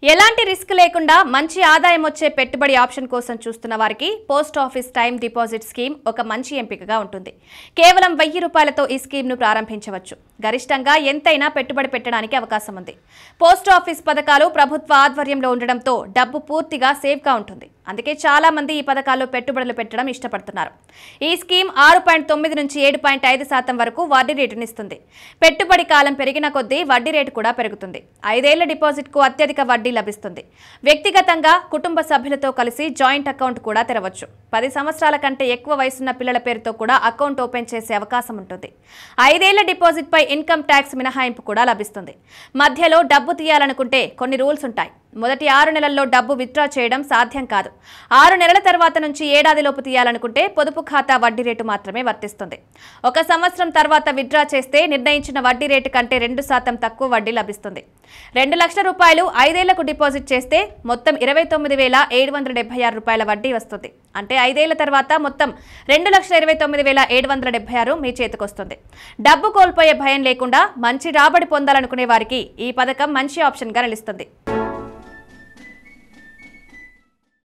ఎలాంటి రిస్క్ లేకుండా మంచి ఆదాయం వచ్చే పెట్టుబడి ఆప్షన్ కోసం చూస్తున్న వారికి post office time deposit scheme ఒక మంచి ఎంపికగా ఉంటుంది. కేవలం 1000 రూపాయలతో ఈ స్కీమ్ను ప్రారంభించవచ్చు. గరిష్టంగా ఎంతైనా పెట్టుబడి పెట్టడానికి అవకాశం ఉంది. పోస్ట్ ఆఫీస్ పథకాలు ప్రభుత్వ ఆధ్వర్యంలో ఉండడంతో డబ్బు పూర్తిగా సేఫ్గా ఉంటుంది. అందుకే చాలా మంది ఈ పథకాల్లో పెట్టుబడులు పెట్టడం ఇష్టపడుతున్నారు. ఈ స్కీమ్ 6.9 నుంచి 7.5% వరకు వడ్డీ రేటునిస్తుంది. పెట్టుబడి కాలం పెరిగిన కొద్దీ వడ్డీ రేటు కూడా పెరుగుతుంది. 5 ఏళ్ల డిపాజిట్కు అత్యధిక వడ్డీ లభిస్తుంది. వ్యక్తిగతంగా కుటుంబ సభ్యులతో కలిసి జాయింట్ అకౌంట్ కూడా తెరవచ్చు. 10 సంవత్సరాల కంటే ఎక్కువ వయసున్న పిల్లల పేరుతో కూడా అకౌంట్ ఓపెన్ చేసే అవకాశం ఉంటుంది. 5 ఏళ్ల డిపాజిట్ పై ఇన్కమ్ ట్యాక్స్ మినహాయింపు కూడా లభిస్తుంది. మధ్యలో డబ్బు తీయాలనుకుంటే కొన్ని రూల్స్ ఉంటాయి. మొదటి 6 నెలల్లో డబ్బు విత్డ్రా చేయడం సాధ్యం కాదు. 6 నెలల తర్వాత నుంచి ఏడాదిలోపు తీయాలనుకుంటే పొదుపు ఖాతా వడ్డీ రేటు మాత్రమే వర్తిస్తుంది. 1 సంవత్సరం తర్వాత విత్డ్రా చేస్తే నిర్ణయించిన వడ్డీ రేటు కంటే 2% తక్కువ వడ్డీ లభిస్తుంది. 2 లక్షల రూపాయలు 5 ఏళ్లకు డిపాజిట్ చేస్తే మొత్తం 29,776 రూపాయల వడ్డీ వస్తుంది. అంటే 5 ఏళ్ల తర్వాత మొత్తం 2,29,776 మీ చేతికొస్తుంది. డబ్బు కోల్పోయే భయం లేకుండా మంచి రాబడి పొందాలనుకునే వారికి ఈ పథకం మంచి ఆప్షన్గా నిలుస్తుంది.